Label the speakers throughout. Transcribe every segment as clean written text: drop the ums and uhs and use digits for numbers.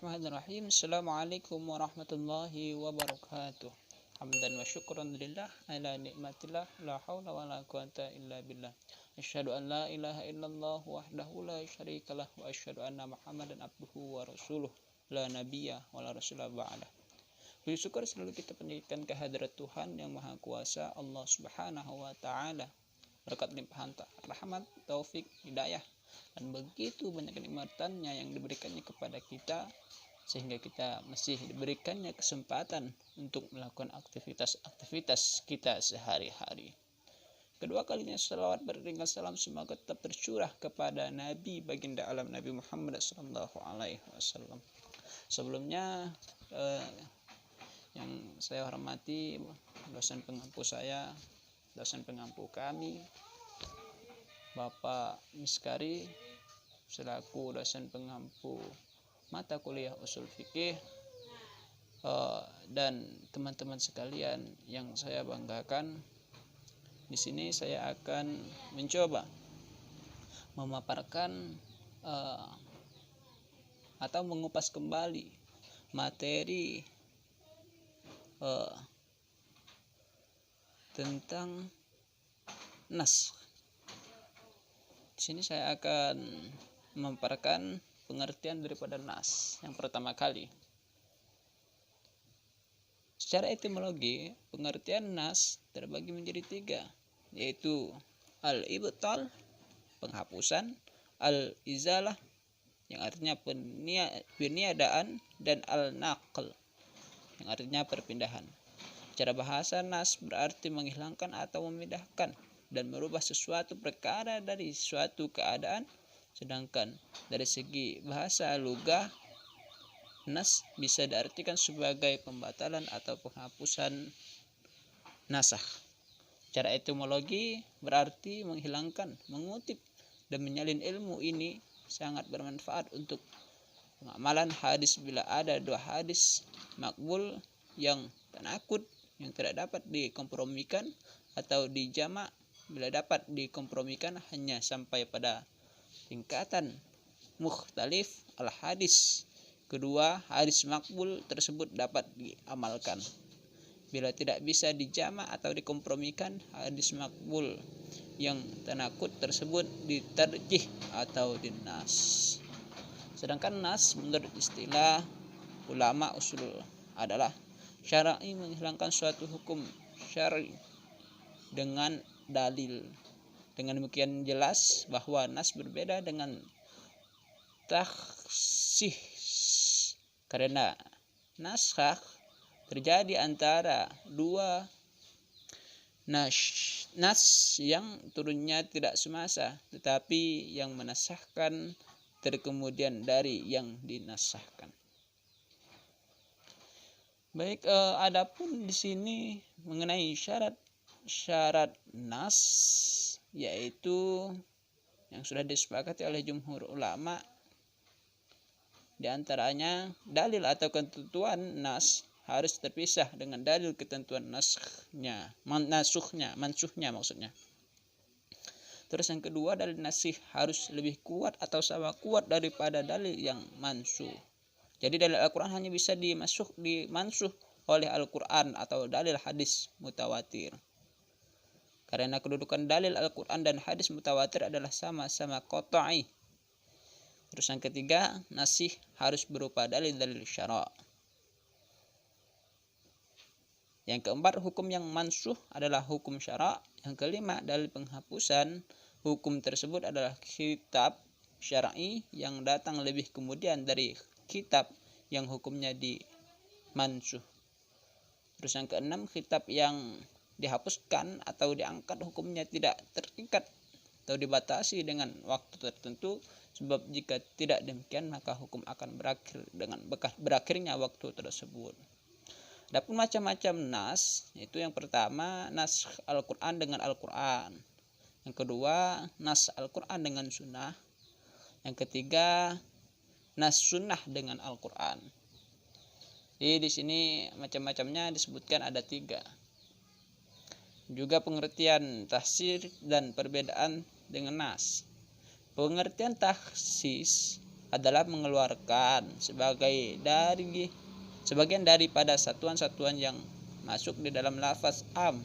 Speaker 1: Bismillahirrahmanirrahim. Assalamualaikum warahmatullahi wabarakatuh. Hamdan wa syukran lillah ala nikmatillah la haula wa la quwata illa billah. Asyhadu an la ilaha illallah wahdahu la syarikalah wa asyhadu anna Muhammadan abduhu wa rasuluh la nabiyya wa la rasulah ba'dah. Puji syukur selalu kita panjatkan kehadirat Tuhan yang Maha Kuasa, Allah Subhanahu wa taala. Berkat limpahan rahmat, taufik, hidayah dan begitu banyak kenikmatannya yang diberikannya kepada kita, sehingga kita masih diberikannya kesempatan untuk melakukan aktivitas kita sehari-hari. Kedua kalinya salawat beriringan salam semoga tetap tercurah kepada Nabi baginda alam Nabi Muhammad SAW. Sebelumnya yang saya hormati dosen pengampu saya, dosen pengampu kami, Bapak Miskari, selaku dosen pengampu mata kuliah usul fikih, dan teman-teman sekalian yang saya banggakan. Di sini saya akan mencoba memaparkan atau mengupas kembali materi tentang nas. Di sini saya akan memaparkan pengertian daripada nas. Yang pertama kali, secara etimologi pengertian nas terbagi menjadi tiga, yaitu al-ibtal, penghapusan, al-izalah, yang artinya peniadaan, dan al-naql, yang artinya perpindahan. Secara bahasa, nas berarti menghilangkan atau memindahkan dan merubah sesuatu perkara dari suatu keadaan. Sedangkan dari segi bahasa lugah, nas bisa diartikan sebagai pembatalan atau penghapusan nasakh. Secara etimologi berarti menghilangkan, mengutip, dan menyalin ilmu. Ini sangat bermanfaat untuk pengamalan hadis bila ada dua hadis makbul yang tanakut, yang tidak dapat dikompromikan, atau dijamak bila dapat dikompromikan hanya sampai pada tingkatan mukhtalif al-hadis. Kedua hadis makbul tersebut dapat diamalkan. Bila tidak bisa dijamak atau dikompromikan, hadis makbul yang tanakut tersebut ditarjih atau dinas. Sedangkan nas menurut istilah ulama usul adalah syar'i, menghilangkan suatu hukum syar'i dengan dalil. Dengan demikian jelas bahwa nas berbeda dengan takhsis, karena naskah terjadi antara dua nas yang turunnya tidak semasa, tetapi yang menasahkan terkemudian dari yang dinasahkan. Baik, adapun di sini mengenai syarat nas, yaitu yang sudah disepakati oleh jumhur ulama, di antaranya dalil atau ketentuan nas harus terpisah dengan dalil ketentuan mansuhnya maksudnya. Terus yang kedua, dalil nasih harus lebih kuat atau sama kuat daripada dalil yang mansuh. Jadi dalil Al-Quran hanya bisa dimansuh oleh Al-Quran atau dalil hadis mutawatir. Karena kedudukan dalil Al-Quran dan hadis mutawatir adalah sama-sama qat'i. Terus yang ketiga, nasih harus berupa dalil-dalil syara'. Yang keempat, hukum yang mansuh adalah hukum syara'. Yang kelima, dalil penghapusan hukum tersebut adalah kitab syar'i yang datang lebih kemudian dari kitab yang hukumnya dimansuh. Terus yang keenam, kitab yang dihapuskan atau diangkat hukumnya tidak terikat atau dibatasi dengan waktu tertentu, sebab jika tidak demikian maka hukum akan berakhir dengan berakhirnya waktu tersebut. Adapun macam-macam nas, yaitu yang pertama nas Al-Quran dengan Al-Quran, yang kedua nas Al-Quran dengan sunnah, yang ketiga nas sunnah dengan Al-Quran. Jadi di sini macam-macamnya disebutkan ada 3. Juga pengertian tahsis dan perbedaan dengan nas. Pengertian tahsis adalah mengeluarkan sebagian daripada satuan-satuan yang masuk di dalam lafaz am,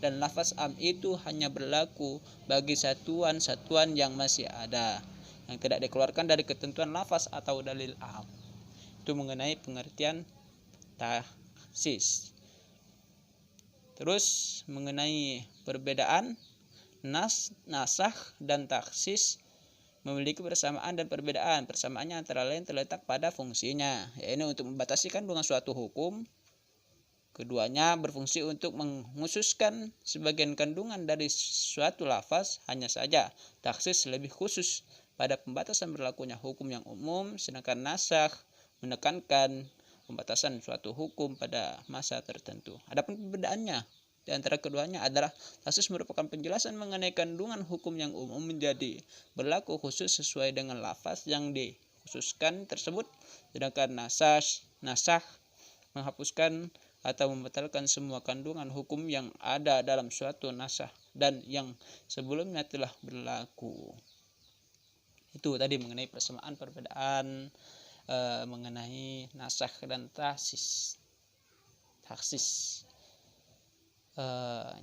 Speaker 1: dan lafaz am itu hanya berlaku bagi satuan-satuan yang masih ada, yang tidak dikeluarkan dari ketentuan lafaz atau dalil am. Itu mengenai pengertian taksis. Terus mengenai perbedaan nasakh dan taksis memiliki persamaan dan perbedaan. Persamaannya antara lain terletak pada fungsinya, yaitu untuk membatasi kandungan suatu hukum. Keduanya berfungsi untuk mengkhususkan sebagian kandungan dari suatu lafaz. Hanya saja taksis lebih khusus pada pembatasan berlakunya hukum yang umum, sedangkan nasakh menekankan pembatasan suatu hukum pada masa tertentu. Adapun perbedaannya di antara keduanya adalah taksis merupakan penjelasan mengenai kandungan hukum yang umum menjadi berlaku khusus sesuai dengan lafaz yang dikhususkan tersebut, sedangkan nasakh menghapuskan atau membatalkan semua kandungan hukum yang ada dalam suatu nasakh dan yang sebelumnya telah berlaku. Itu tadi mengenai persamaan perbedaan mengenai nasakh dan taksis.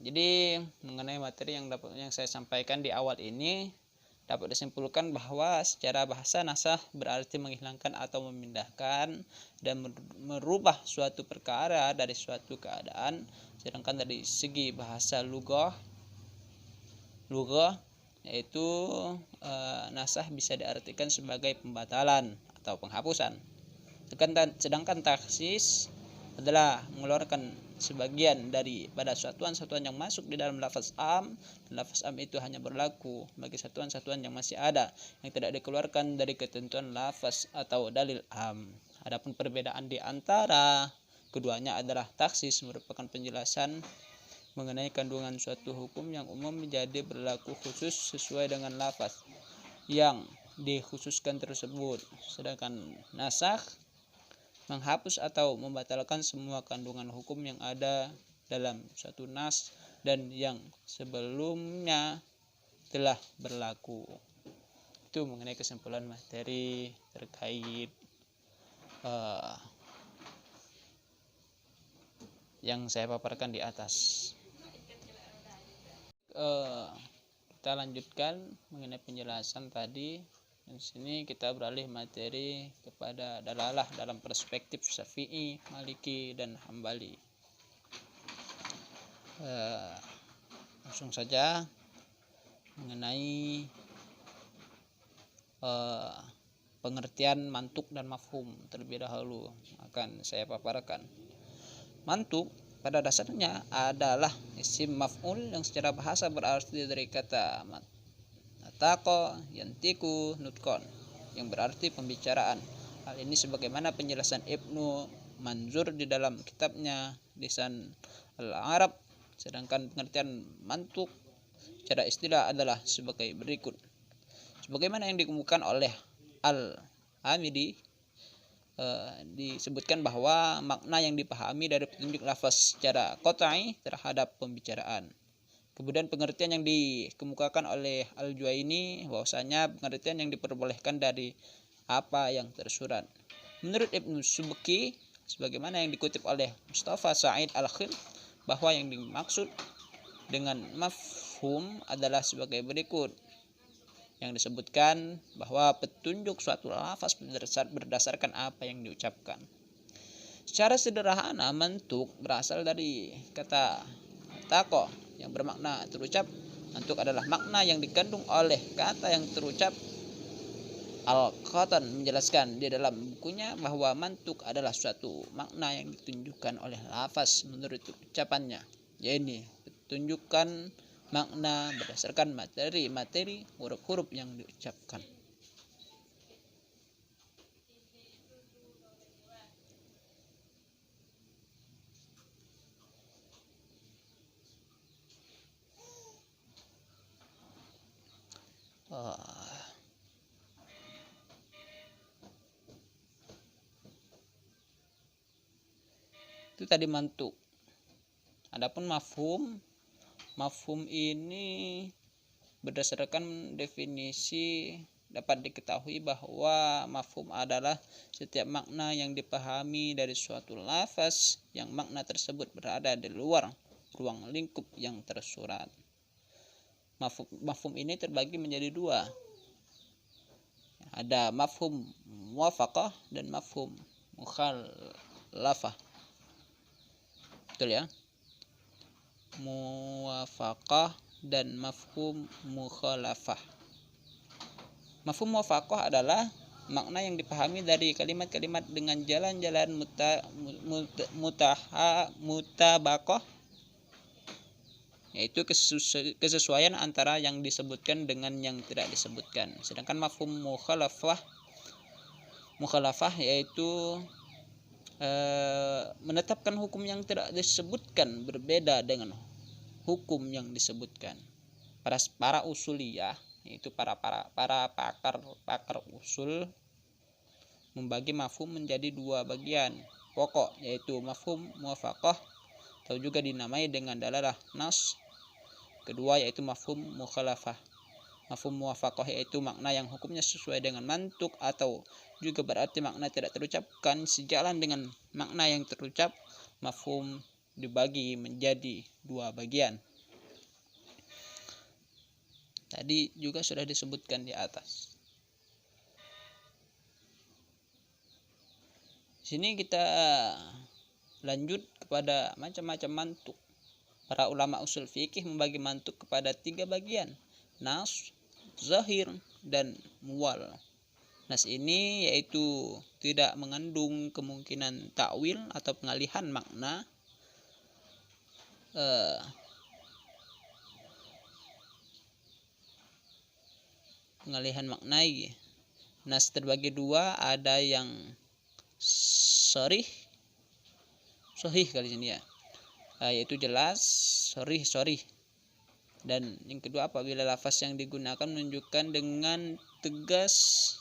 Speaker 1: Jadi mengenai materi yang saya sampaikan di awal ini, dapat disimpulkan bahwa secara bahasa nasakh berarti menghilangkan atau memindahkan dan merubah suatu perkara dari suatu keadaan. Sedangkan dari segi bahasa lughah yaitu nasakh bisa diartikan sebagai pembatalan atau penghapusan. Sedangkan taksis adalah mengeluarkan sebagian daripada satuan-satuan yang masuk di dalam lafaz am, dan lafaz am itu hanya berlaku bagi satuan-satuan yang masih ada, yang tidak dikeluarkan dari ketentuan lafaz atau dalil am. Adapun perbedaan di antara keduanya adalah taksis merupakan penjelasan mengenai kandungan suatu hukum yang umum menjadi berlaku khusus sesuai dengan lafaz yang dikhususkan tersebut, sedangkan nasakh menghapus atau membatalkan semua kandungan hukum yang ada dalam suatu nas dan yang sebelumnya telah berlaku. Itu mengenai kesimpulan materi terkait yang saya paparkan di atas. Kita lanjutkan mengenai penjelasan tadi. Di sini kita beralih materi kepada dalalah dalam perspektif Syafi'i, Maliki, dan Hambali. Langsung saja mengenai pengertian mantuk dan mafhum terlebih dahulu akan saya paparkan. Mantuk pada dasarnya adalah isim maf'ul yang secara bahasa berarti dari kata nataqo yantiku nutkon, yang berarti pembicaraan. Hal ini sebagaimana penjelasan Ibnu Manzur di dalam kitabnya Lisan al-Arab. Sedangkan pengertian mantuk secara istilah adalah sebagai berikut. Sebagaimana yang dikemukakan oleh Al-Hamidi, disebutkan bahwa makna yang dipahami dari petunjuk lafaz secara qat'i terhadap pembicaraan. Kemudian pengertian yang dikemukakan oleh Al-Juwaini bahwasanya pengertian yang diperbolehkan dari apa yang tersurat. Menurut Ibnu Subki, sebagaimana yang dikutip oleh Mustafa Sa'id Al-Khil, bahwa yang dimaksud dengan mafhum adalah sebagai berikut. Yang disebutkan bahwa petunjuk suatu lafaz berdasarkan apa yang diucapkan. Secara sederhana, mantuk berasal dari kata tako yang bermakna terucap. Mantuk adalah makna yang dikandung oleh kata yang terucap. Al-Qatan menjelaskan di dalam bukunya bahwa mantuk adalah suatu makna yang ditunjukkan oleh lafaz menurut ucapannya, yaitu tunjukkan makna berdasarkan materi huruf-huruf yang diucapkan. Itu tadi mantuk. Adapun mafhum ini berdasarkan definisi dapat diketahui bahwa mafhum adalah setiap makna yang dipahami dari suatu lafaz yang makna tersebut berada di luar ruang lingkup yang tersurat. Mafhum ini terbagi menjadi dua. Ada mafhum muwafaqah dan mafhum mukhalafah. Betul ya? Muwafaqah dan mafhum mukhalafah. Mafhum muwafaqah adalah makna yang dipahami dari kalimat-kalimat dengan jalan-jalan mutabaqah, yaitu kesesuaian antara yang disebutkan dengan yang tidak disebutkan. Sedangkan mafhum mukhalafah yaitu menetapkan hukum yang tidak disebutkan berbeda dengan hukum yang disebutkan. Para usuliyah, yaitu para pakar usul, membagi mafhum menjadi dua bagian pokok, yaitu mafhum muwafaqah atau juga dinamai dengan dalalah nas. Kedua yaitu mafhum mukhalafah. Mafhum muwafaqah yaitu makna yang hukumnya sesuai dengan mantuk atau juga berarti makna tidak terucapkan sejalan dengan makna yang terucap. Mafhum dibagi menjadi dua bagian. Tadi juga sudah disebutkan di atas. Sini kita lanjut kepada macam-macam mantuk. Para ulama usul fikih membagi mantuk kepada 3 bagian: nas, zahir, dan muwal. Nas ini yaitu tidak mengandung kemungkinan takwil atau pengalihan makna. Pengalihan maknai. Nas terbagi dua, ada yang sharih kali ini ya, yaitu jelas, sharih. Dan yang kedua, apabila lafaz yang digunakan menunjukkan dengan tegas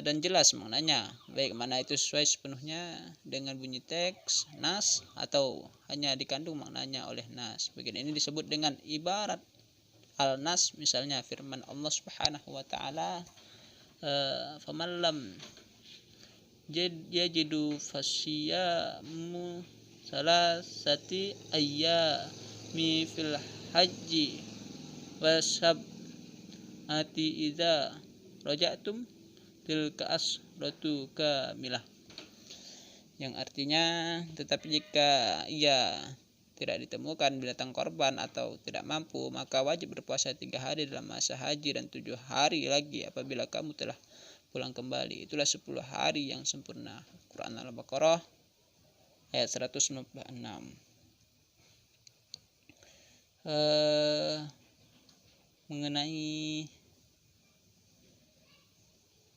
Speaker 1: dan jelas maknanya, baik mana itu sesuai sepenuhnya dengan bunyi teks nas atau hanya dikandung maknanya oleh nas. Bagian ini disebut dengan ibarat al-nas. Misalnya firman Allah Subhanahu wa taala, faman lam yajidu fasyamu salasati ayyami fil haji wasab'ati idza raja'tum tilka asratu kamilah. Yang artinya, tetapi jika ia tidak ditemukan binatang korban atau tidak mampu, maka wajib berpuasa 3 hari dalam masa haji dan 7 hari lagi apabila kamu telah pulang kembali. Itulah 10 hari yang sempurna. Quran Al-Baqarah ayat 196. Mengenai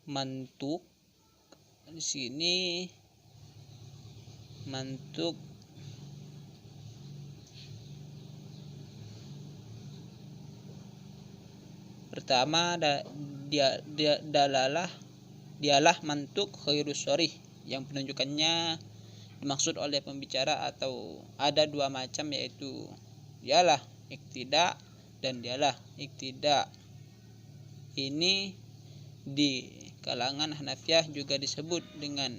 Speaker 1: mantuk, di sini mantuk pertama dialah mantuk khairus sharih, yang penunjukannya dimaksud oleh pembicara atau ada 2 macam, yaitu dialah iktida dan dialah iktida. Ini di kalangan Hanafiyah juga disebut dengan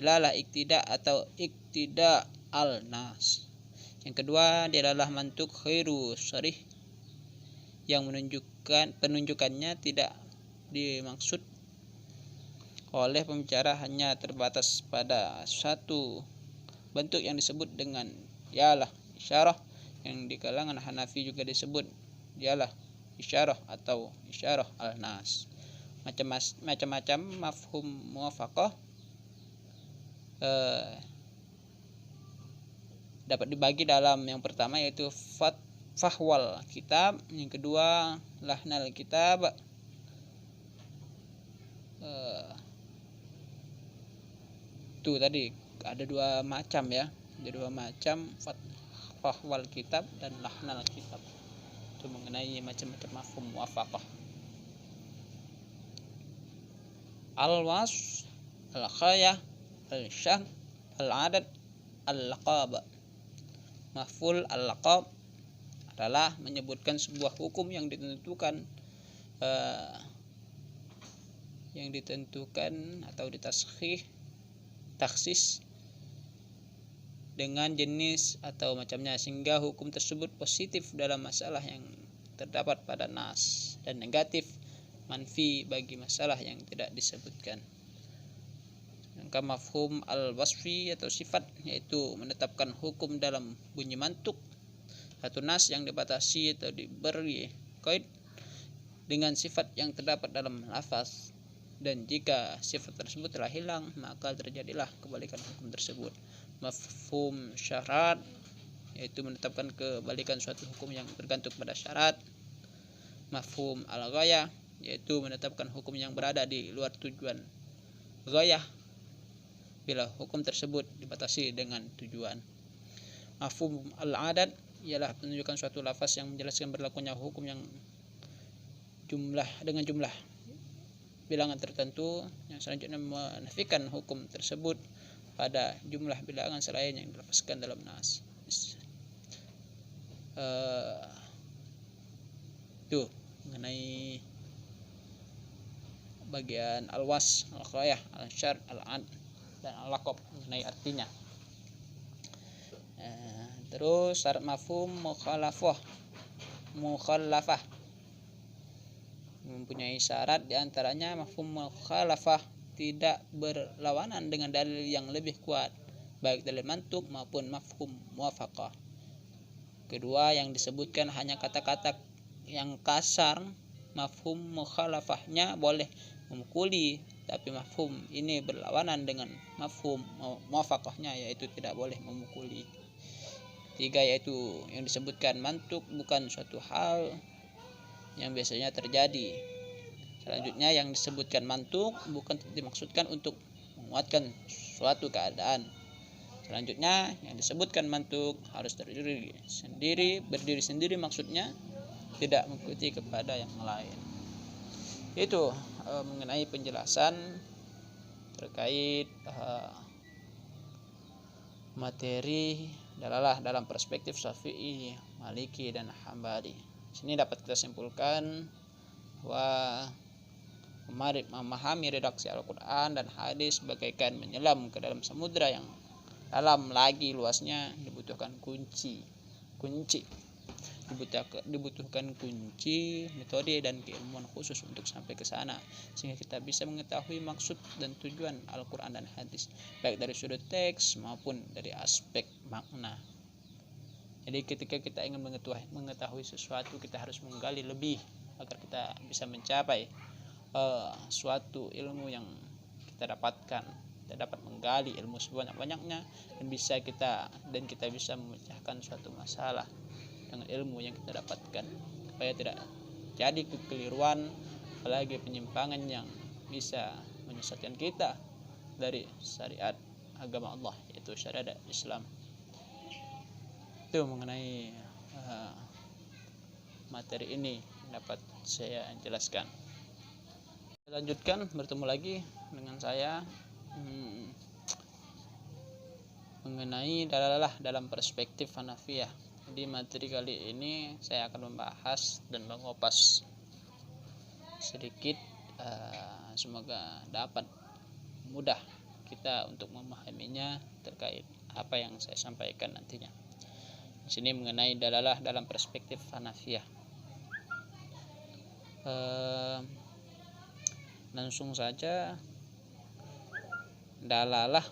Speaker 1: dialah iktida atau iktida al-nas. Yang kedua, dialah mantuk khairus sharih, yang penunjukannya tidak dimaksud oleh pembicara, hanya terbatas pada satu bentuk yang disebut dengan dialah isyarah, yang di kalangan Hanafi juga disebut dialah isyarah atau isyarah al-nas. Macam-macam mafhum muwafaqah dapat dibagi dalam yang pertama yaitu fahwal kitab, yang kedua lahnal kitab. Itu tadi ada 2 macam ya, ada 2 macam, fahwal kitab dan lahnal kitab. Itu mengenai macam-macam mafhum muwafaqah. Al-was, al-khayah, al-syah, al-adad, al-laqab. Maf'ul al-laqab adalah menyebutkan sebuah hukum yang ditentukan yang ditentukan atau ditaskhih taksis dengan jenis atau macamnya, sehingga hukum tersebut positif dalam masalah yang terdapat pada nas dan negatif manfi bagi masalah yang tidak disebutkan. Maka mafhum al-wasfi atau sifat, yaitu menetapkan hukum dalam bunyi mantuk atau nas yang dibatasi atau diberi qaid dengan sifat yang terdapat dalam lafaz, dan jika sifat tersebut telah hilang maka terjadilah kebalikan hukum tersebut. Mafhum syarat, yaitu menetapkan kebalikan suatu hukum yang tergantung pada syarat. Mafhum al-ghayah, yaitu menetapkan hukum yang berada di luar tujuan ghayah bila hukum tersebut dibatasi dengan tujuan. Mafhum al-adat ialah menunjukkan suatu lafaz yang menjelaskan berlakunya hukum yang dengan jumlah bilangan tertentu, yang selanjutnya menafikan hukum tersebut pada jumlah bilangan selain yang dilafazkan dalam nas. Itu mengenai bagian al-was, al-ghayah, al-syar, al-ad dan al-laqab, mengenai artinya. Terus syarat mafhum mukhallafah mempunyai syarat, diantaranya mafhum mukhalafah tidak berlawanan dengan dalil yang lebih kuat, baik dalil mantuk maupun mafhum muwafaqah. Kedua, yang disebutkan hanya kata-kata yang kasar, mafhum mukhalafahnya boleh memukuli, tapi mafhum ini berlawanan dengan mafhum muwafaqahnya, yaitu tidak boleh memukuli. Tiga, yaitu yang disebutkan mantuk bukan suatu hal yang biasanya terjadi. Selanjutnya, yang disebutkan mantuk bukan dimaksudkan untuk menguatkan suatu keadaan. Selanjutnya, yang disebutkan mantuk harus berdiri sendiri, maksudnya tidak mengikuti kepada yang lain. Itu mengenai penjelasan terkait materi dalalah dalam perspektif Syafi'i, Maliki dan Hambali. Sini dapat kita simpulkan bahwa memahami redaksi Al-Quran dan hadis bagaikan menyelam ke dalam samudra yang dalam lagi luasnya, dibutuhkan kunci, dibutuhkan kunci, metode dan keilmuan khusus untuk sampai ke sana, sehingga kita bisa mengetahui maksud dan tujuan Al-Quran dan hadis, baik dari sudut teks maupun dari aspek makna. Jadi ketika kita ingin mengetahui sesuatu, kita harus menggali lebih agar kita bisa mencapai suatu ilmu yang kita dapatkan. Kita dapat menggali ilmu sebanyak-banyaknya dan kita bisa memecahkan suatu masalah dengan ilmu yang kita dapatkan, supaya tidak jadi kekeliruan, apalagi penyimpangan yang bisa menyesatkan kita dari syariat agama Allah, yaitu syariat Islam. Itu mengenai materi ini dapat saya jelaskan. Lanjutkan, bertemu lagi dengan saya mengenai dalalah dalam perspektif Hanafiyah. Di materi kali ini saya akan membahas dan mengupas sedikit, semoga dapat mudah kita untuk memahaminya terkait apa yang saya sampaikan nantinya. Di sini mengenai dalalah dalam perspektif Hanafiyah. Langsung saja, dalalah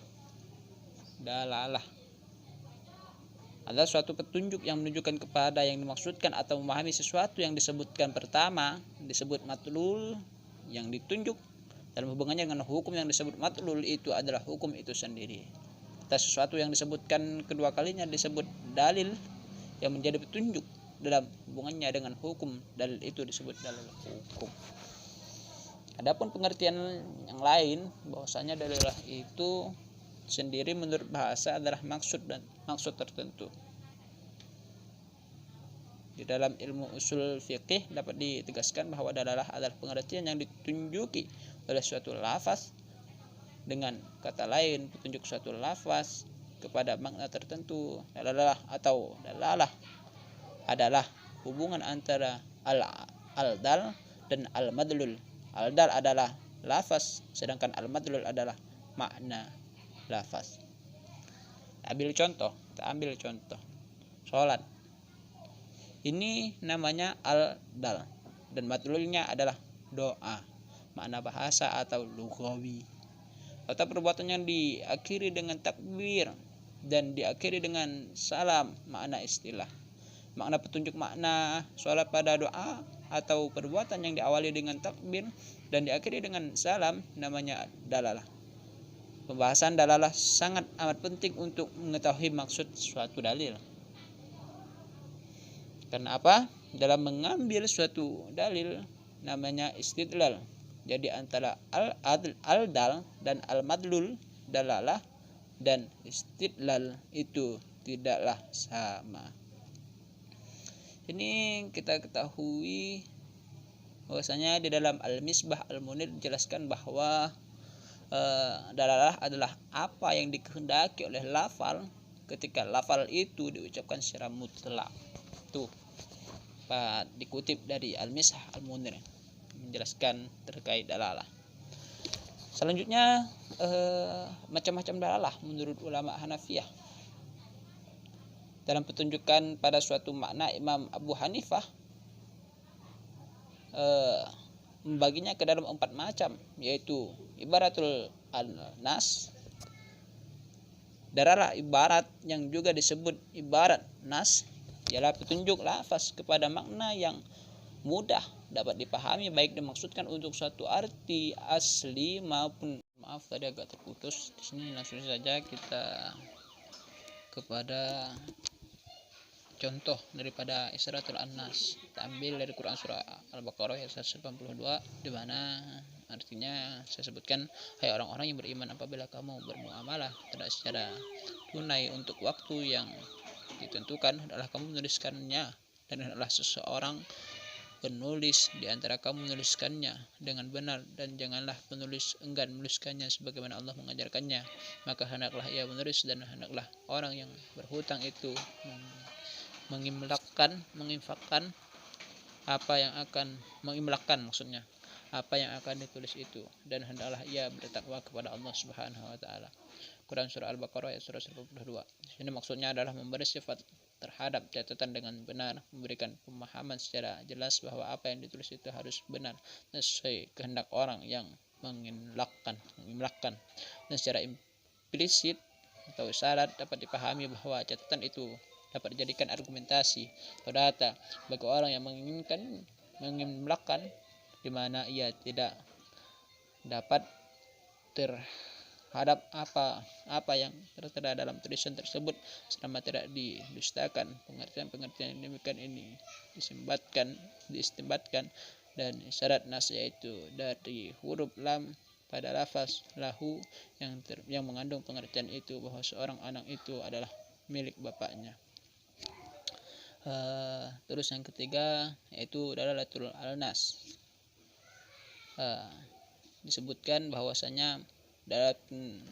Speaker 1: adalah suatu petunjuk yang menunjukkan kepada yang dimaksudkan atau memahami sesuatu yang disebutkan. Pertama disebut matlul, yang ditunjuk dalam hubungannya dengan hukum yang disebut matlul itu adalah hukum itu sendiri. Atas sesuatu yang disebutkan kedua kalinya disebut dalil yang menjadi petunjuk dalam hubungannya dengan hukum. Dalil itu disebut dalil hukum. Adapun pengertian yang lain, bahwasanya dalilah itu sendiri menurut bahasa adalah maksud tertentu. Di dalam ilmu usul fiqih dapat ditegaskan bahwa dalalah adalah pengertian yang ditunjuki oleh suatu lafaz dengan kata lain, petunjuk suatu lafaz kepada makna tertentu. Dalalah adalah hubungan antara al-dal dan al-madlul. Al-dal adalah lafaz, sedangkan al-madlul adalah makna lafaz. Kita ambil contoh. Sholat. Ini namanya al-dal dan madlulnya adalah doa, makna bahasa atau lughawi. Atau perbuatan yang diakhiri dengan takbir dan diakhiri dengan salam, makna istilah. Makna petunjuk makna sholat pada doa atau perbuatan yang diawali dengan takbir dan diakhiri dengan salam namanya dalalah. Pembahasan dalalah sangat amat penting untuk mengetahui maksud suatu dalil. Karena apa? Dalam mengambil suatu dalil namanya istidlal. Jadi antara al-dal dan al-madlul, dalalah dan istidlal itu tidaklah sama. Ini kita ketahui bahwasanya di dalam Al-Misbah Al-Munir dijelaskan bahwa dalalah adalah apa yang dikehendaki oleh lafal ketika lafal itu diucapkan secara mutlak. Tuh, dikutip dari Al-Misbah Al-Munir menjelaskan terkait dalalah. Selanjutnya macam-macam dalalah menurut ulama Hanafiyah. Dalam petunjukan pada suatu makna, Imam Abu Hanifah membaginya ke dalam 4 macam, yaitu ibaratul nas, dalalah ibarat yang juga disebut ibarat nas, ialah petunjuk lafaz kepada makna yang mudah dapat dipahami, baik dimaksudkan untuk suatu arti asli maupun, maaf tadi agak terputus di sini. Langsung saja kita kepada contoh daripada Isaratul An-Nas. Kita ambil dari Quran surah Al-Baqarah ayat 182, di mana artinya saya sebutkan, hai orang-orang yang beriman, apabila kamu bermuamalah tidak secara tunai untuk waktu yang ditentukan, adalah kamu menuliskannya, dan adalah seseorang penulis di antara kamu menuliskannya dengan benar, dan janganlah penulis enggan menuliskannya sebagaimana Allah mengajarkannya, maka hendaklah ia menulis, dan hendaklah orang yang berhutang itu menginfakkan apa yang akan maksudnya apa yang akan ditulis itu, dan hendaklah ia bertakwa kepada Allah Subhanahu wa taala. Quran surah Al-Baqarah ayat 182. Ini maksudnya adalah memberi sifat terhadap catatan dengan benar, memberikan pemahaman secara jelas bahwa apa yang ditulis itu harus benar sesuai kehendak orang yang mengimlakkan, dan secara implisit atau syarat dapat dipahami bahwa catatan itu dapat dijadikan argumentasi atau data bagi orang yang menginginkan mengimlakkan, di mana ia tidak dapat terhadap apa yang tertera dalam tulisan tersebut selama tidak didustakan. Pengertian yang demikian ini diistimbatkan dan syarat nas, yaitu dari huruf lam pada lafaz lahu yang mengandung pengertian itu bahwa seorang anak itu adalah milik bapaknya. Terus yang ketiga yaitu dalalatul al-nas. Disebutkan bahwasanya dalalatun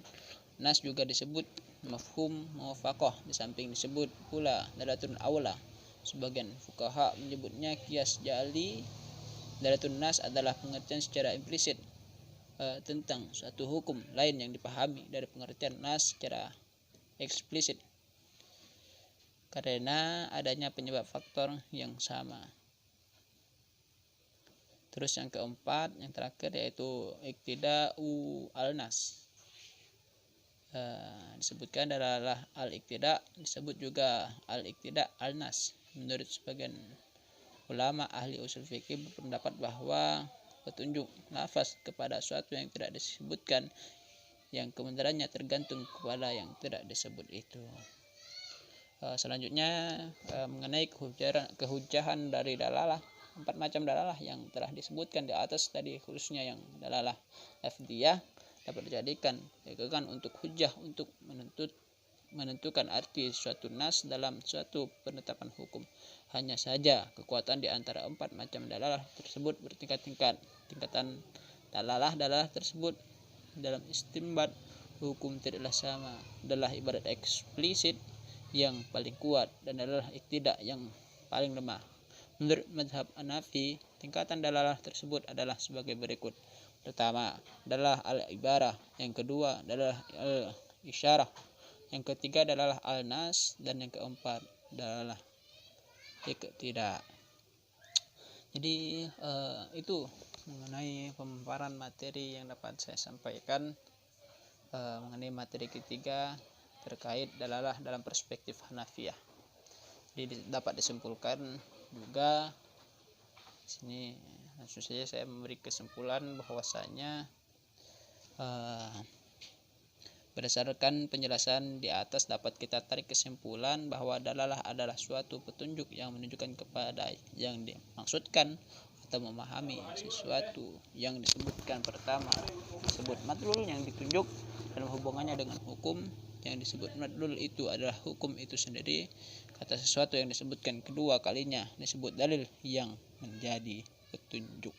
Speaker 1: nas juga disebut mafhum muwafaqah, di samping disebut pula dalalatun aula. Sebagian fuqaha menyebutnya qiyas jali. Dalalatun nas adalah pengertian secara implisit tentang suatu hukum lain yang dipahami dari pengertian nas secara eksplisit karena adanya penyebab faktor yang sama. Terus yang keempat, yang terakhir yaitu iktida'u al-nas. Disebutkan adalah al-iktida', disebut juga al-iktida' al-nas. Menurut sebagian ulama ahli usul fikih berpendapat bahwa petunjuk lafaz kepada suatu yang tidak disebutkan, yang kebenarannya tergantung kepada yang tidak disebut itu. Selanjutnya mengenai kehujahan dari dalalah, 4 macam dalalah yang telah disebutkan di atas tadi, khususnya yang dalalah lafdiyah dapat dijadikan pegangan untuk hujah untuk menentukan arti suatu nas dalam suatu penetapan hukum. Hanya saja kekuatan di antara 4 macam dalalah tersebut bertingkat-tingkat. Tingkatan dalalah tersebut dalam istimbat hukum tidaklah sama. Adalah ibarat eksplisit yang paling kuat dan adalah iktidak yang paling lemah. Menurut mazhab Hanafi, tingkatan dalalah tersebut adalah sebagai berikut. Pertama adalah al-ibarah, yang kedua adalah al-isyarah, yang ketiga adalah al-nas, dan yang keempat adalah iqtida. Jadi itu mengenai pemaparan materi yang dapat saya sampaikan mengenai materi ketiga terkait dalalah dalam perspektif Hanafiyah. Jadi dapat disimpulkan juga sini langsung saja saya memberi kesimpulan bahwasanya berdasarkan penjelasan di atas dapat kita tarik kesimpulan bahwa dalalah adalah suatu petunjuk yang menunjukkan kepada yang dimaksudkan atau memahami sesuatu yang disebutkan. Pertama disebut madlul yang ditunjuk dalam hubungannya dengan hukum. Yang disebut madlul itu adalah hukum itu sendiri, kata sesuatu yang disebutkan. Kedua kalinya disebut dalil yang menjadi petunjuk.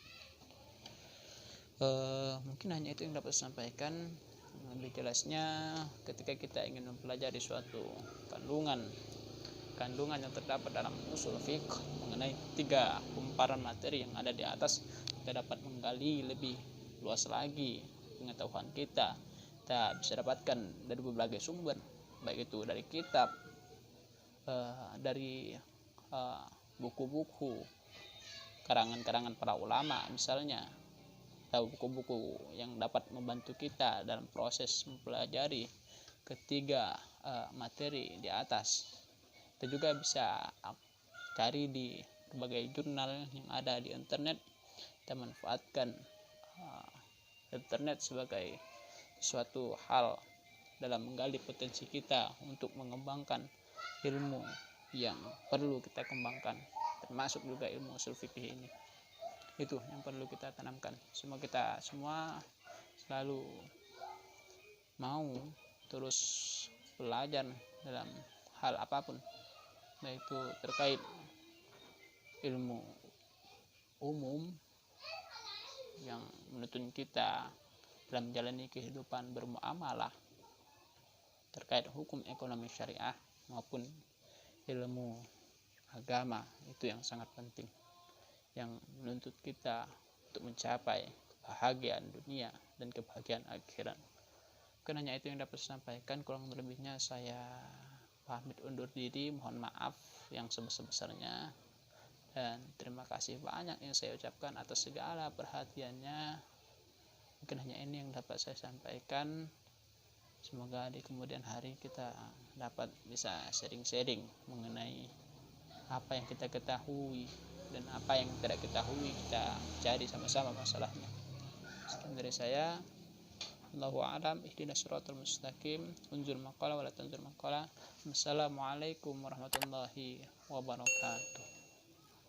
Speaker 1: Mungkin hanya itu yang dapat saya sampaikan. Lebih jelasnya ketika kita ingin mempelajari suatu kandungan yang terdapat dalam usul fiqh mengenai 3 pemaparan materi yang ada di atas, kita dapat menggali lebih luas lagi pengetahuan kita bisa dapatkan dari berbagai sumber, baik itu dari kitab, dari buku-buku karangan-karangan para ulama misalnya, atau buku-buku yang dapat membantu kita dalam proses mempelajari ketiga materi di atas. Kita juga bisa cari di berbagai jurnal yang ada di internet. Kita manfaatkan internet sebagai suatu hal dalam menggali potensi kita untuk mengembangkan ilmu yang perlu kita kembangkan, termasuk juga ilmu usul fikih ini. Itu yang perlu kita tanamkan. Semoga kita semua selalu mau terus belajar dalam hal apapun, baik itu terkait ilmu umum yang menuntun kita dalam menjalani kehidupan bermuamalah, terkait hukum ekonomi syariah, maupun ilmu agama. Itu yang sangat penting, yang menuntut kita untuk mencapai kebahagiaan dunia dan kebahagiaan akhirat. Bukan hanya itu yang dapat saya sampaikan, kurang lebihnya saya pamit undur diri. Mohon maaf yang sebesar-besarnya, dan terima kasih banyak yang saya ucapkan atas segala perhatiannya. Mungkin hanya ini yang dapat saya sampaikan. Semoga di kemudian hari kita dapat bisa sharing-sharing mengenai apa yang kita ketahui dan apa yang tidak ketahui, kita cari sama-sama masalahnya. Sekian dari saya. Allahu a'lam. Ihdinas siratal mustaqim. Unzur maqala wa la tanzur maqala. Wassalamualaikum warahmatullahi wabarakatuh.